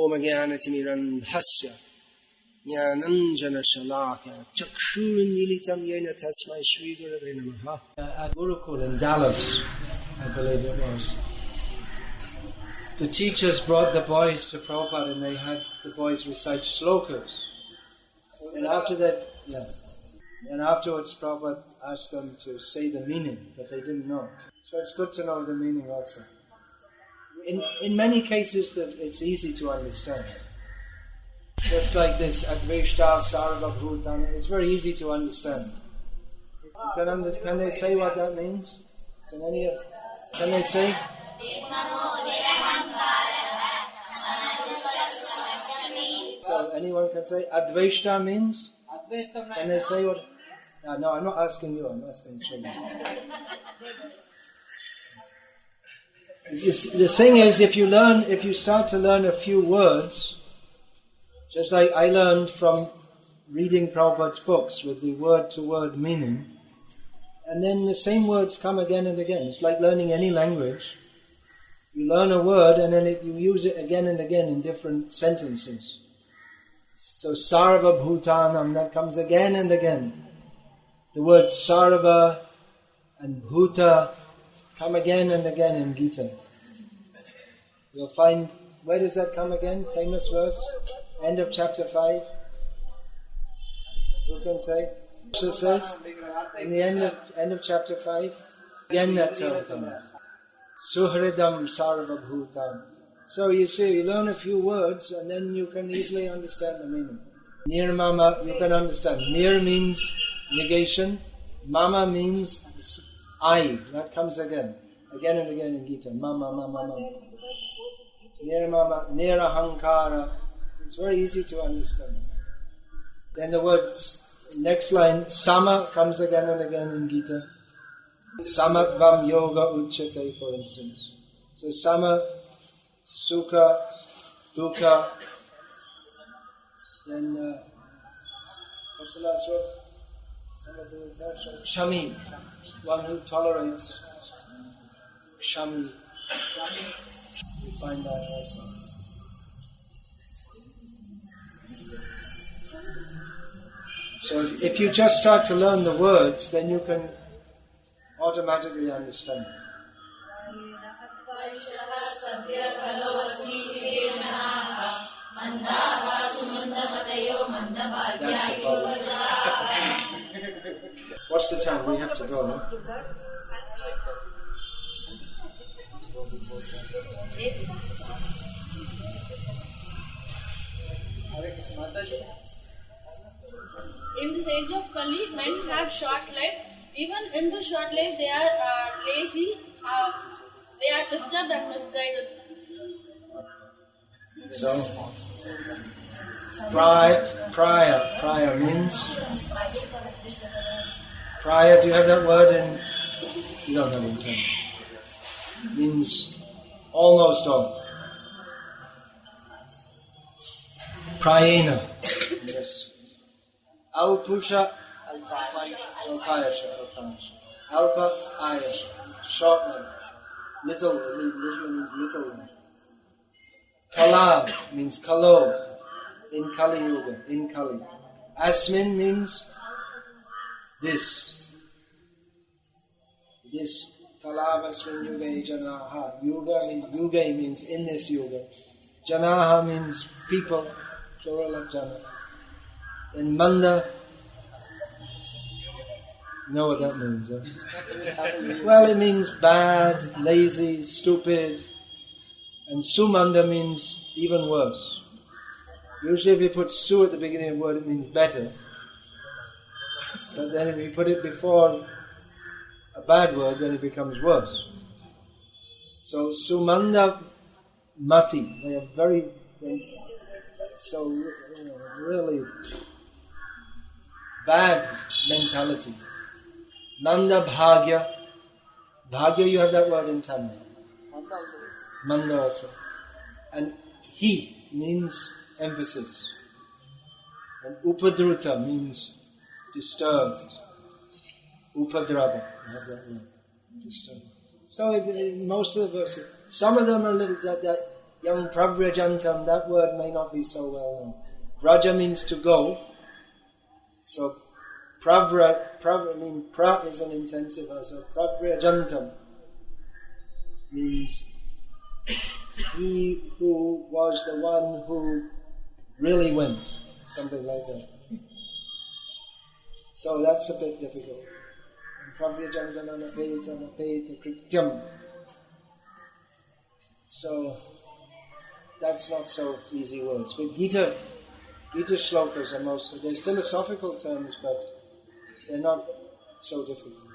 Omagyanatimirandhasya Jnananjana Shalaka Chakshurunmilitam Yena Tasmai Shri Gurave Namaha. At Gurukul in Dallas, I believe it was, the teachers brought the boys to Prabhupada and they had the boys recite Slokas. And after that, and afterwards Prabhupada asked them to say the meaning, but they didn't know. So it's good to know the meaning also. In many cases that it's easy to understand. Just like this, Adveshta Sarvabhutana, it's very easy to understand. Can they say what that means? Can they say? So anyone can say Adveshta means? Can they say what? No, I'm not asking you, I'm asking children. The thing is, if you start to learn a few words, just like I learned from reading Prabhupada's books with the word-to-word meaning, and then the same words come again and again. It's like learning any language. You learn a word and then you use it again and again in different sentences. So Sarva Bhutanam, that comes again and again. The words Sarva and Bhuta come again and again in Gita. You'll find, where does that come again? Famous verse? End of chapter 5. Who can say? So says, in the end of chapter 5, again that term comes. Suhridam Sarva Bhutam. So you see, you learn a few words and then you can easily understand the meaning. Nirmama, you can understand. Nir means negation. Mama means I. That comes again and again in Gita. Mama, mama, mama. Nirmama, nirahankara. It's very easy to understand. Then the words, next line, sama comes again and again in Gita. Samatvam yoga uchyate, for instance. So sama, sukha, dukkha. Then, what's the last word? Shami, one who tolerates. Shami. You find that also. So if you just start to learn the words, then you can automatically understand. That's the problem. What's the time? We have to go, no? In this age of Kali, men have short life. Even in the short life, they are lazy, they are disturbed and misguided. So, prior means? Prior, do you have that word in? You don't have it in Tamil. Means almost all. Prayena. Yes. Alpusha, Alpayasha. Alpa, Ayasha. Short life. Little, literally means little life. Kala means kalo. In Kali Yuga, in Kali. Asmin means this. This. Kalavasmin Yuga Janaha. Yuga means in this Yuga. Janaha means people, plural of Jana. And Manda, you know what that means, huh? Well, it means bad, lazy, stupid. And Sumanda means even worse. Usually if you put Su at the beginning of a word, it means better. But then if you put it before a bad word, then it becomes worse. So Sumanda Mati, they are really bad mentality. Manda Bhagya. Bhagya, you have that word in Tamil. Manda also. And he means emphasis. And Upadruta means disturbed. Upadrava, you have that word. Disturbed. So most of the verses, some of them are a little Yam pravrajantam, that word may not be so well known. Vraja means to go. So pra is an intensive, so pravrajantam means he who was the one who really went, something like that. So that's a bit difficult. So that's not so easy words. But Gita Slokas are there's philosophical terms, but they're not so difficult.